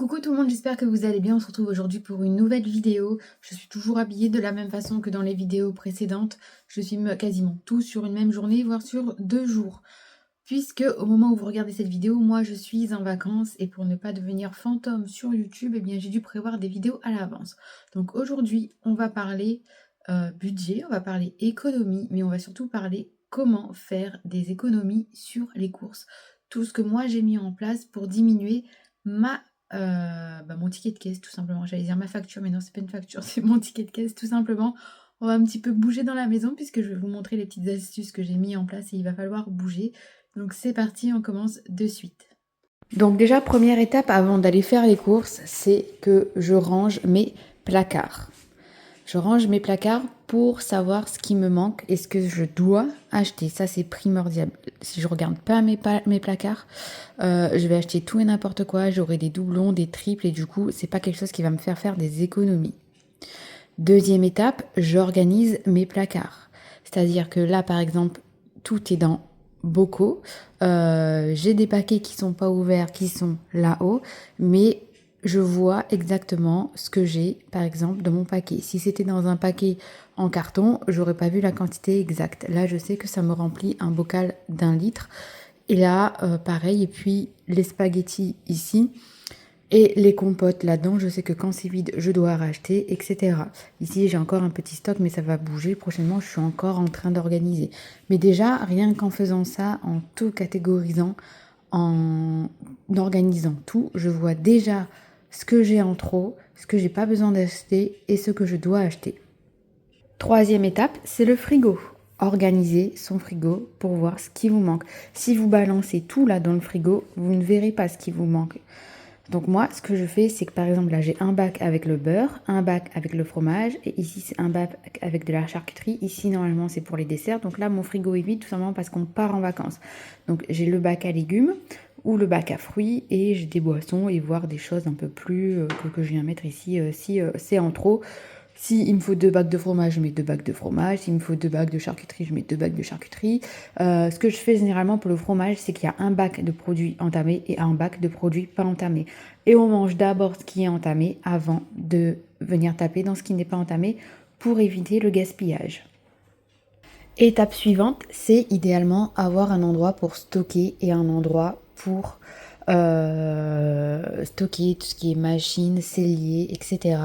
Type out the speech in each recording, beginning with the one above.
Coucou tout le monde, j'espère que vous allez bien. On se retrouve aujourd'hui pour une nouvelle vidéo. Je suis toujours habillée de la même façon que dans les vidéos précédentes. Je suis quasiment tout sur une même journée, voire sur 2 jours. Puisque au moment où vous regardez cette vidéo, moi je suis en vacances et pour ne pas devenir fantôme sur YouTube, eh bien j'ai dû prévoir des vidéos à l'avance. Donc aujourd'hui, on va parler budget, on va parler économie, mais on va surtout parler comment faire des économies sur les courses. Tout ce que moi j'ai mis en place pour diminuer mon ticket de caisse tout simplement. J'allais dire ma facture, mais non, c'est pas une facture, c'est mon ticket de caisse tout simplement. On va un petit peu bouger dans la maison puisque je vais vous montrer les petites astuces que j'ai mis en place et il va falloir bouger. Donc c'est parti, on commence de suite. Donc déjà, première étape avant d'aller faire les courses, c'est que je range mes placards. Je range mes placards pour savoir ce qui me manque et ce que je dois acheter. Ça, c'est primordial. Si je regarde pas mes placards, je vais acheter tout et n'importe quoi. J'aurai des doublons, des triples et du coup, c'est pas quelque chose qui va me faire des économies. Deuxième étape, j'organise mes placards. C'est-à-dire que là, par exemple, tout est dans bocaux. J'ai des paquets qui sont pas ouverts, qui sont là-haut, mais je vois exactement ce que j'ai, par exemple, dans mon paquet. Si c'était dans un paquet en carton, j'aurais pas vu la quantité exacte. Là, je sais que ça me remplit un bocal d'1 litre. Et là, pareil, et puis les spaghettis ici. Et les compotes là-dedans, je sais que quand c'est vide, je dois racheter, etc. Ici, j'ai encore un petit stock, mais ça va bouger. Prochainement, je suis encore en train d'organiser. Mais déjà, rien qu'en faisant ça, en tout catégorisant, en organisant tout, je vois déjà ce que j'ai en trop, ce que j'ai pas besoin d'acheter et ce que je dois acheter. Troisième étape, c'est le frigo. Organiser son frigo pour voir ce qui vous manque. Si vous balancez tout là dans le frigo, vous ne verrez pas ce qui vous manque. Donc moi, ce que je fais, c'est que par exemple, là, j'ai un bac avec le beurre, un bac avec le fromage, et ici, c'est un bac avec de la charcuterie. Ici, normalement, c'est pour les desserts. Donc là, mon frigo est vide, tout simplement parce qu'on part en vacances. Donc j'ai le bac à légumes ou le bac à fruits, et j'ai des boissons et voire des choses un peu plus que je viens mettre ici si c'est en trop. Si il me faut 2 bacs de fromage, je mets 2 bacs de fromage. S'il me faut 2 bacs de charcuterie, je mets 2 bacs de charcuterie. Ce que je fais généralement pour le fromage, c'est qu'il y a un bac de produits entamés et un bac de produits pas entamés. Et on mange d'abord ce qui est entamé avant de venir taper dans ce qui n'est pas entamé pour éviter le gaspillage. Étape suivante, c'est idéalement avoir un endroit pour stocker et un endroit pour stocker tout ce qui est machine, cellier, etc.,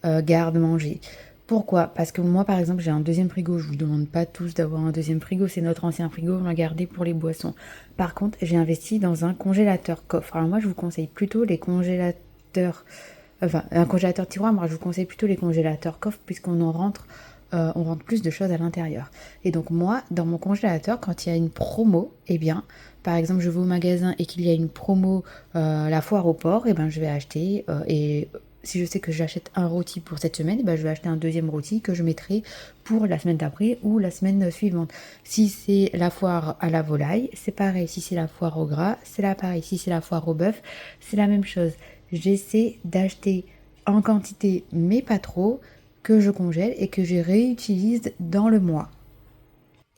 garde-manger. Pourquoi? Parce que moi, par exemple, j'ai un deuxième frigo. Je vous demande pas tous d'avoir un deuxième frigo. C'est notre ancien frigo, on l'a gardé pour les boissons. Par contre, j'ai investi dans un congélateur coffre. Alors moi, je vous conseille plutôt les congélateurs... Enfin, un congélateur tiroir, moi, je vous conseille plutôt les congélateurs coffre puisqu'on en rentre... on rentre plus de choses à l'intérieur. Et donc moi, dans mon congélateur, quand il y a une promo, eh bien, par exemple, je vais au magasin et qu'il y a une promo, la foire au porc, eh ben, je vais acheter et si je sais que j'achète un rôti pour cette semaine, eh ben, je vais acheter un deuxième rôti que je mettrai pour la semaine d'après ou la semaine suivante. Si c'est la foire à la volaille, c'est pareil. Si c'est la foire au gras, c'est là pareil. Si c'est la foire au bœuf, c'est la même chose. J'essaie d'acheter en quantité, mais pas trop, que je congèle et que je réutilise dans le mois.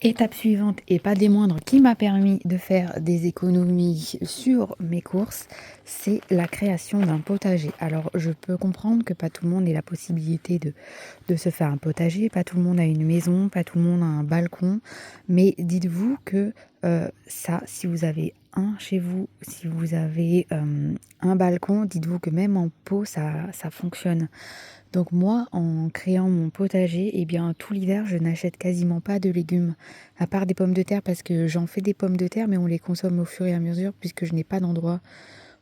Étape suivante, et pas des moindres, qui m'a permis de faire des économies sur mes courses, c'est la création d'un potager. Alors, je peux comprendre que pas tout le monde ait la possibilité de se faire un potager, pas tout le monde a une maison, pas tout le monde a un balcon, mais dites-vous que ça, si vous avez un chez vous, si vous avez un balcon, dites-vous que même en pot, ça fonctionne. Donc moi, en créant mon potager, eh bien tout l'hiver, je n'achète quasiment pas de légumes, à part des pommes de terre, parce que j'en fais des pommes de terre, mais on les consomme au fur et à mesure, puisque je n'ai pas d'endroit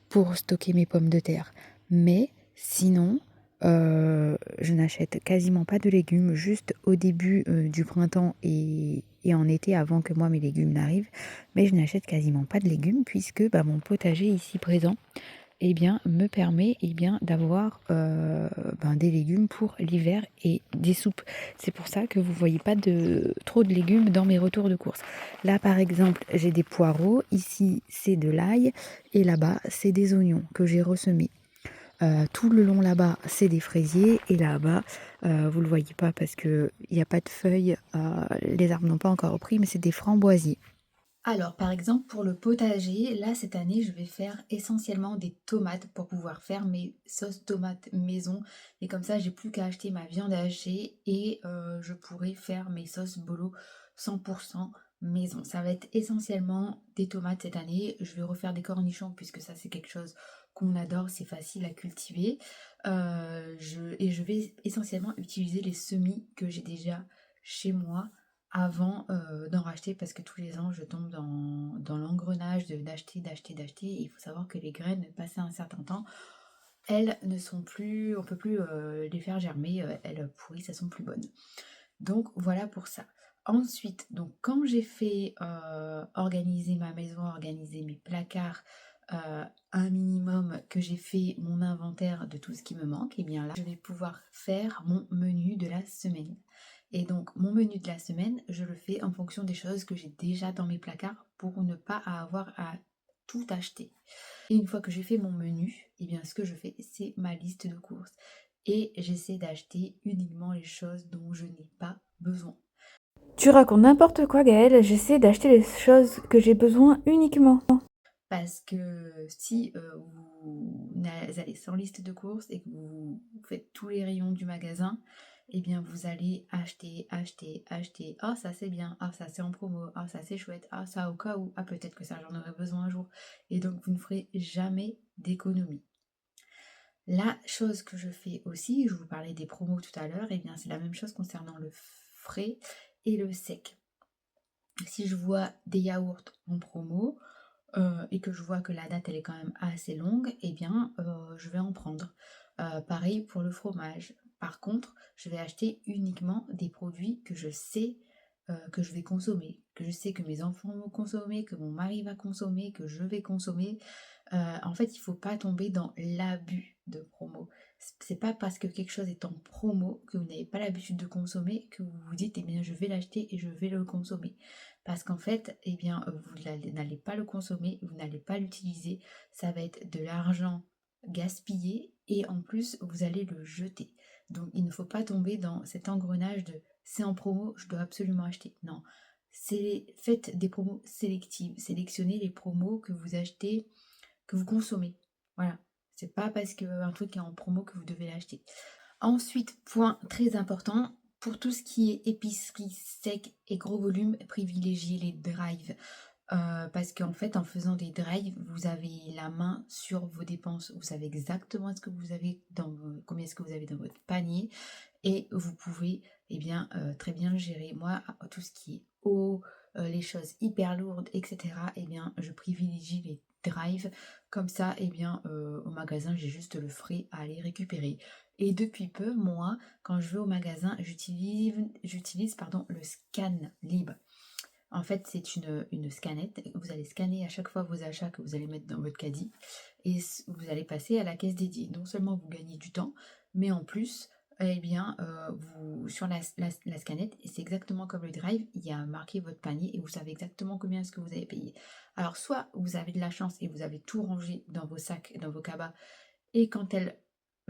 pour stocker mes pommes de terre. Mais sinon, je n'achète quasiment pas de légumes, juste au début du printemps et en été, avant que moi mes légumes n'arrivent. Mais je n'achète quasiment pas de légumes, puisque mon potager ici présent, eh bien, me permet d'avoir des légumes pour l'hiver et des soupes. C'est pour ça que vous ne voyez pas trop de légumes dans mes retours de course. Là, par exemple, j'ai des poireaux. Ici, c'est de l'ail. Et là-bas, c'est des oignons que j'ai ressemés. Tout le long là-bas, c'est des fraisiers. Et là-bas, vous ne le voyez pas parce qu'il n'y a pas de feuilles. Les arbres n'ont pas encore repris, mais c'est des framboisiers. Alors, par exemple, pour le potager, là, cette année, je vais faire essentiellement des tomates pour pouvoir faire mes sauces tomates maison. Et comme ça, j'ai plus qu'à acheter ma viande hachée et je pourrai faire mes sauces bolo 100% maison. Ça va être essentiellement des tomates cette année. Je vais refaire des cornichons puisque ça, c'est quelque chose qu'on adore, c'est facile à cultiver. Et je vais essentiellement utiliser les semis que j'ai déjà chez moi avant d'en racheter parce que tous les ans je tombe dans l'engrenage d'acheter et il faut savoir que les graines passé un certain temps elles ne sont plus on peut plus les faire germer, elles pourrissent, elles sont plus bonnes. Donc voilà pour ça. Ensuite, donc quand j'ai fait organiser ma maison, organiser mes placards, un minimum, que j'ai fait mon inventaire de tout ce qui me manque, et bien là, je vais pouvoir faire mon menu de la semaine. Et donc, mon menu de la semaine, je le fais en fonction des choses que j'ai déjà dans mes placards pour ne pas avoir à tout acheter. Et une fois que j'ai fait mon menu, et bien ce que je fais, c'est ma liste de courses. Et j'essaie d'acheter uniquement les choses dont je n'ai pas besoin. Tu racontes n'importe quoi, Gaëlle. J'essaie d'acheter les choses que j'ai besoin uniquement. Parce que si vous allez sans liste de courses et que vous faites tous les rayons du magasin, eh bien vous allez acheter, acheter, acheter. Ah ça c'est bien, ah ça c'est en promo, ah ça c'est chouette, ah ça au cas où, ah peut-être que ça j'en aurai besoin un jour. Et donc vous ne ferez jamais d'économie. La chose que je fais aussi, je vous parlais des promos tout à l'heure, eh bien c'est la même chose concernant le frais et le sec. Si je vois des yaourts en promo, et que je vois que la date elle est quand même assez longue, eh bien je vais en prendre. Pareil pour le fromage. Par contre, je vais acheter uniquement des produits que je sais que je vais consommer, que je sais que mes enfants vont consommer, que mon mari va consommer, que je vais consommer. En fait, il ne faut pas tomber dans l'abus de promo. C'est pas parce que quelque chose est en promo que vous n'avez pas l'habitude de consommer que vous vous dites, eh bien, je vais l'acheter et je vais le consommer. Parce qu'en fait, eh bien, vous n'allez pas le consommer, vous n'allez pas l'utiliser. Ça va être de l'argent gaspillé et en plus, vous allez le jeter. Donc, il ne faut pas tomber dans cet engrenage de c'est en promo, je dois absolument acheter. Non, faites des promos sélectives. Sélectionnez les promos que vous achetez, que vous consommez. Voilà. C'est pas parce qu'un truc est en promo que vous devez l'acheter. Ensuite, point très important, pour tout ce qui est épicerie sec et gros volume, privilégiez les drives. Parce qu'en fait, en faisant des drives, vous avez la main sur vos dépenses. Vous savez exactement ce que vous avez combien est-ce que vous avez dans votre panier et vous pouvez très bien gérer. Moi, tout ce qui est eau, les choses hyper lourdes, etc., eh bien, je privilégie les drives. Comme ça, au magasin, j'ai juste le frais à aller récupérer. Et depuis peu, moi, quand je vais au magasin, j'utilise le scan libre. En fait, c'est une scannette. Vous allez scanner à chaque fois vos achats que vous allez mettre dans votre caddie et vous allez passer à la caisse dédiée. Non seulement vous gagnez du temps, mais en plus, sur la scannette, et c'est exactement comme le drive, il y a marqué votre panier et vous savez exactement combien est-ce que vous avez payé. Alors, soit vous avez de la chance et vous avez tout rangé dans vos sacs, dans vos cabas, et quand elle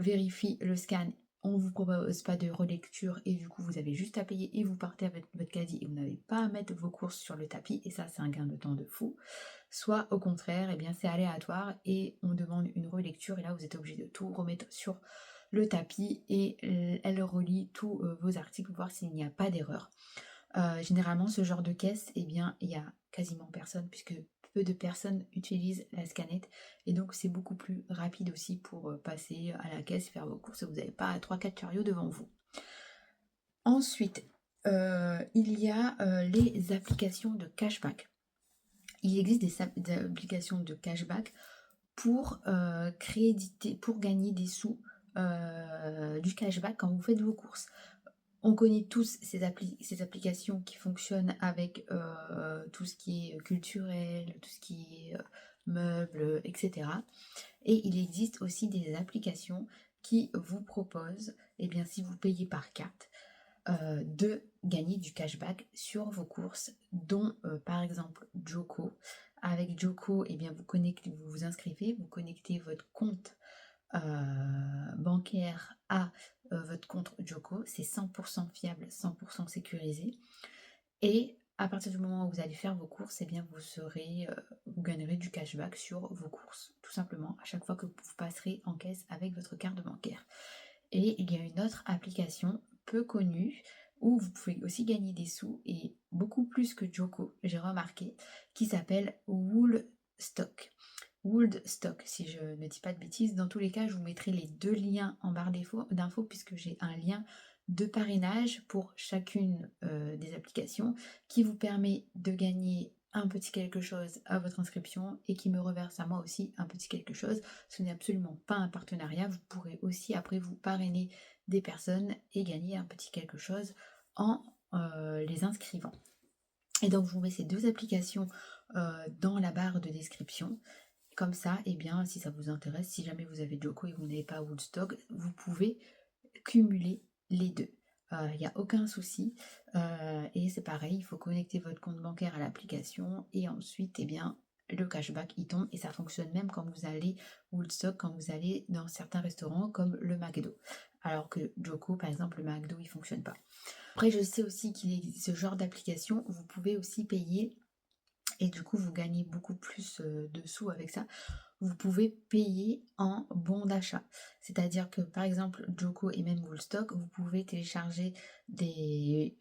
vérifie le scan, on ne vous propose pas de relecture et du coup vous avez juste à payer et vous partez avec votre caddie et vous n'avez pas à mettre vos courses sur le tapis et ça c'est un gain de temps de fou. Soit au contraire, c'est aléatoire et on demande une relecture et là vous êtes obligé de tout remettre sur le tapis et elle relie tous vos articles pour voir s'il n'y a pas d'erreur. Généralement, ce genre de caisse, il y a quasiment personne puisque peu de personnes utilisent la scanette et donc c'est beaucoup plus rapide aussi pour passer à la caisse, faire vos courses et vous n'avez pas 3-4 chariots devant vous. Ensuite, il y a les applications de cashback. Il existe des applications de cashback pour pour gagner des sous du cashback quand vous faites vos courses. On connaît tous ces applications qui fonctionnent avec tout ce qui est culturel, tout ce qui est meubles, etc. Et il existe aussi des applications qui vous proposent, si vous payez par carte, de gagner du cashback sur vos courses, dont par exemple Joko. Avec Joko, vous vous inscrivez, vous connectez votre compte bancaire à votre compte Joko, c'est 100% fiable, 100% sécurisé. Et à partir du moment où vous allez faire vos courses, eh bien vous gagnerez du cashback sur vos courses, tout simplement, à chaque fois que vous passerez en caisse avec votre carte bancaire. Et il y a une autre application peu connue où vous pouvez aussi gagner des sous et beaucoup plus que Joko, j'ai remarqué, qui s'appelle Woolstock. Woolstock, si je ne dis pas de bêtises. Dans tous les cas, je vous mettrai les deux liens en barre d'infos puisque j'ai un lien de parrainage pour chacune des applications qui vous permet de gagner un petit quelque chose à votre inscription et qui me reverse à moi aussi un petit quelque chose. Ce n'est absolument pas un partenariat. Vous pourrez aussi après vous parrainer des personnes et gagner un petit quelque chose en les inscrivant. Et donc je vous mets ces deux applications dans la barre de description. Comme ça, eh bien, si ça vous intéresse, si jamais vous avez Joko et vous n'avez pas Woodstock, vous pouvez cumuler les deux. Il n'y a aucun souci. Et c'est pareil, il faut connecter votre compte bancaire à l'application et ensuite, eh bien, le cashback il tombe et ça fonctionne même quand vous allez Woodstock, quand vous allez dans certains restaurants comme le McDo. Alors que Joko, par exemple, le McDo, il ne fonctionne pas. Après, je sais aussi qu'il existe ce genre d'application. Vous pouvez aussi payer et du coup, vous gagnez beaucoup plus de sous avec ça. Vous pouvez payer en bon d'achat. C'est-à-dire que par exemple, Joko et même Woolstock, vous pouvez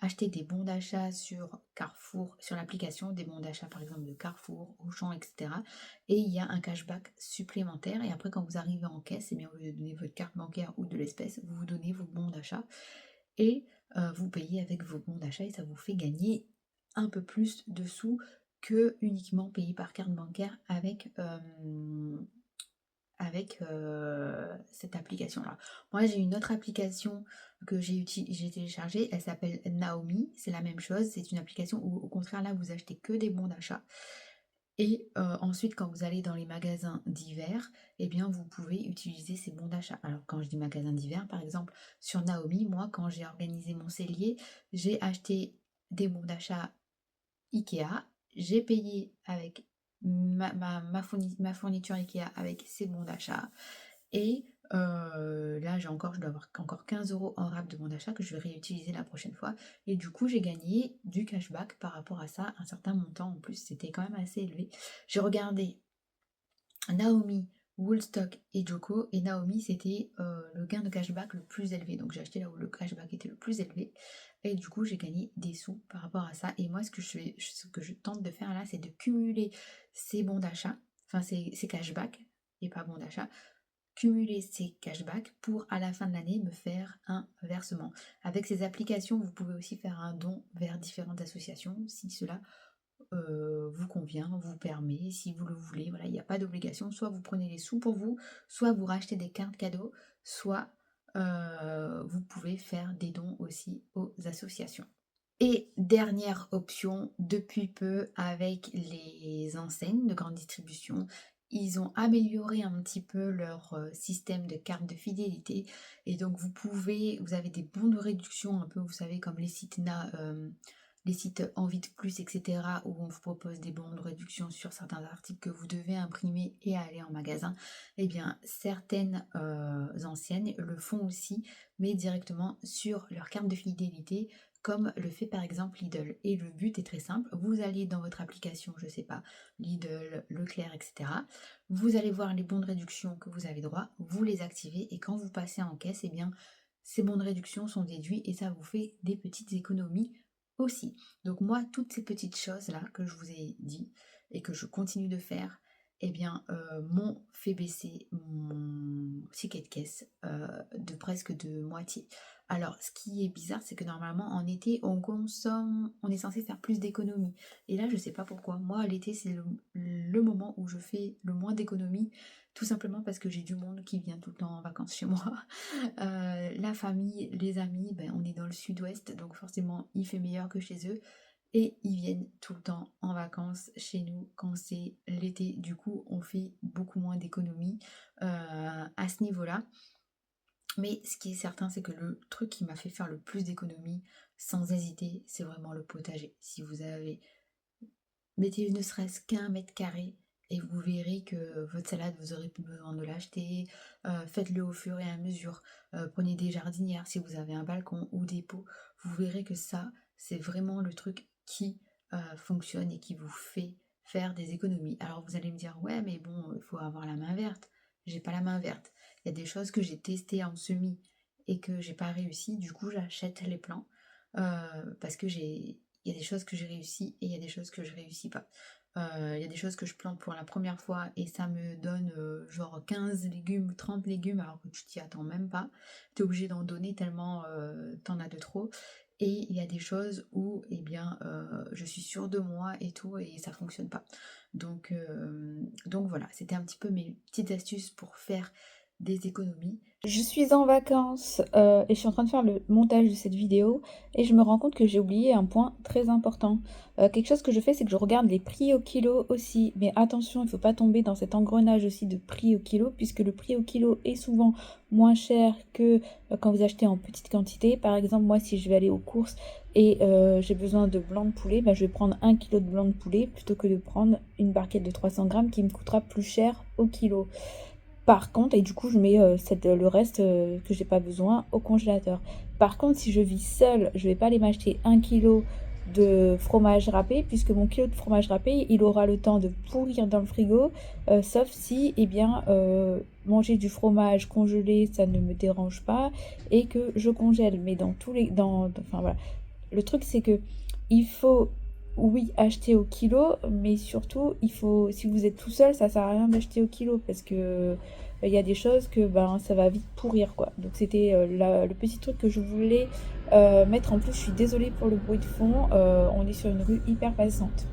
acheter des bons d'achat sur Carrefour, sur l'application, des bons d'achat par exemple de Carrefour, Auchan, etc. Et il y a un cashback supplémentaire. Et après, quand vous arrivez en caisse, eh bien, au lieu de donner votre carte bancaire ou de l'espèce, vous vous donnez vos bons d'achat. Et vous payez avec vos bons d'achat et ça vous fait gagner un peu plus de sous que uniquement payer par carte bancaire avec cette application-là. Moi, j'ai une autre application que j'ai téléchargée, elle s'appelle Naomi, c'est la même chose, c'est une application où au contraire là, vous achetez que des bons d'achat. Et ensuite, quand vous allez dans les magasins d'hiver, eh bien, vous pouvez utiliser ces bons d'achat. Alors, quand je dis magasin d'hiver, par exemple, sur Naomi, moi, quand j'ai organisé mon cellier, j'ai acheté des bons d'achat Ikea. J'ai payé avec ma fourniture Ikea avec ces bons d'achat. Et là, je dois avoir encore 15 € en rab de bons d'achat que je vais réutiliser la prochaine fois. Et du coup, j'ai gagné du cashback par rapport à ça, un certain montant en plus. C'était quand même assez élevé. J'ai regardé Naomi, Woolstock et Joko. Et Naomi, c'était le gain de cashback le plus élevé. Donc j'ai acheté là où le cashback était le plus élevé. Et du coup, j'ai gagné des sous par rapport à ça. Et moi, ce que je tente de faire là, c'est de cumuler ces bons d'achat, enfin ces cashbacks, et pas bons d'achat, cumuler ces cashbacks pour à la fin de l'année me faire un versement. Avec ces applications, vous pouvez aussi faire un don vers différentes associations si cela vous convient, vous permet, si vous le voulez. Voilà, il n'y a pas d'obligation. Soit vous prenez les sous pour vous, soit vous rachetez des cartes cadeaux, soit vous pouvez faire des dons aussi aux associations. Et dernière option, depuis peu avec les enseignes de grande distribution, ils ont amélioré un petit peu leur système de carte de fidélité. Et donc vous avez des bons de réduction, un peu, vous savez, comme les sites Envie de Plus, etc., où on vous propose des bons de réduction sur certains articles que vous devez imprimer et aller en magasin. Eh bien, certaines enseignes le font aussi, mais directement sur leur carte de fidélité, comme le fait par exemple Lidl. Et le but est très simple, vous allez dans votre application, je sais pas, Lidl, Leclerc, etc. Vous allez voir les bons de réduction que vous avez droit, vous les activez et quand vous passez en caisse, eh bien, ces bons de réduction sont déduits et ça vous fait des petites économies aussi. Donc moi, toutes ces petites choses-là que je vous ai dit et que je continue de faire, eh bien, m'ont fait baisser mon ticket de caisse de presque de moitié. Alors, ce qui est bizarre, c'est que normalement, en été, on est censé faire plus d'économies. Et là, je sais pas pourquoi. Moi, l'été, c'est le moment où je fais le moins d'économies, tout simplement parce que j'ai du monde qui vient tout le temps en vacances chez moi. La famille, les amis, ben, on est dans le sud-ouest, donc forcément, il fait meilleur que chez eux. Et ils viennent tout le temps en vacances chez nous quand c'est l'été. Du coup, on fait beaucoup moins d'économies à ce niveau-là. Mais ce qui est certain, c'est que le truc qui m'a fait faire le plus d'économies, sans hésiter, c'est vraiment le potager. Si vous avez, mettez ne serait-ce qu'un mètre carré et vous verrez que votre salade, vous aurez plus besoin de l'acheter. Faites-le au fur et à mesure. Prenez des jardinières si vous avez un balcon ou des pots. Vous verrez que ça, c'est vraiment le truc qui fonctionne et qui vous fait faire des économies. Alors vous allez me dire, ouais, mais bon, il faut avoir la main verte. J'ai pas la main verte. Il y a des choses que j'ai testées en semi et que j'ai pas réussi. Du coup, j'achète les plants parce que il y a des choses que j'ai réussi et il y a des choses que je réussis pas. Il y a des choses que je plante pour la première fois et ça me donne genre 15 légumes, 30 légumes alors que tu t'y attends même pas. Tu es obligé d'en donner tellement t'en as de trop. Et il y a des choses où eh bien, je suis sûre de moi et tout et ça fonctionne pas. Donc voilà, c'était un petit peu mes petites astuces pour faire des économies. Je suis en vacances et je suis en train de faire le montage de cette vidéo et je me rends compte que j'ai oublié un point très important. Quelque chose que je fais, c'est que je regarde les prix au kilo aussi. Mais attention, il ne faut pas tomber dans cet engrenage aussi de prix au kilo, puisque le prix au kilo est souvent moins cher que quand vous achetez en petite quantité. Par exemple, moi, si je vais aller aux courses et j'ai besoin de blanc de poulet, bah, je vais prendre 1 kilo de blanc de poulet plutôt que de prendre une barquette de 300 grammes qui me coûtera plus cher au kilo. Par contre, et du coup, je mets le reste que j'ai pas besoin au congélateur. Par contre, si je vis seule, je vais pas aller m'acheter 1 kilo de fromage râpé, puisque mon kilo de fromage râpé, il aura le temps de pourrir dans le frigo, sauf si, eh bien, manger du fromage congelé, ça ne me dérange pas, et que je congèle. Mais dans tous les... enfin voilà. Le truc, c'est que il faut, oui, acheter au kilo, mais surtout, il faut, si vous êtes tout seul, ça sert à rien d'acheter au kilo parce que il y a des choses que ben ça va vite pourrir quoi. Donc c'était le petit truc que je voulais mettre en plus. Je suis désolée pour le bruit de fond. On est sur une rue hyper passante.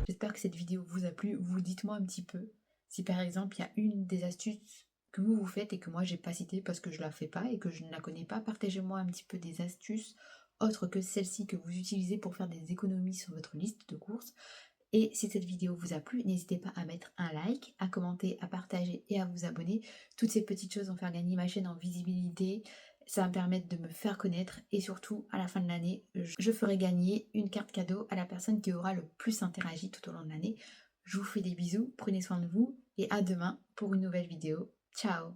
J'espère que cette vidéo vous a plu. Vous dites-moi un petit peu si par exemple il y a une des astuces que vous faites et que moi j'ai pas citée parce que je la fais pas et que je ne la connais pas. Partagez-moi un petit peu des astuces autres que celles-ci que vous utilisez pour faire des économies sur votre liste de courses. Et si cette vidéo vous a plu, n'hésitez pas à mettre un like, à commenter, à partager et à vous abonner. Toutes ces petites choses vont faire gagner ma chaîne en visibilité. Ça va me permettre de me faire connaître et surtout, à la fin de l'année, je ferai gagner une carte cadeau à la personne qui aura le plus interagi tout au long de l'année. Je vous fais des bisous, prenez soin de vous et à demain pour une nouvelle vidéo. Ciao!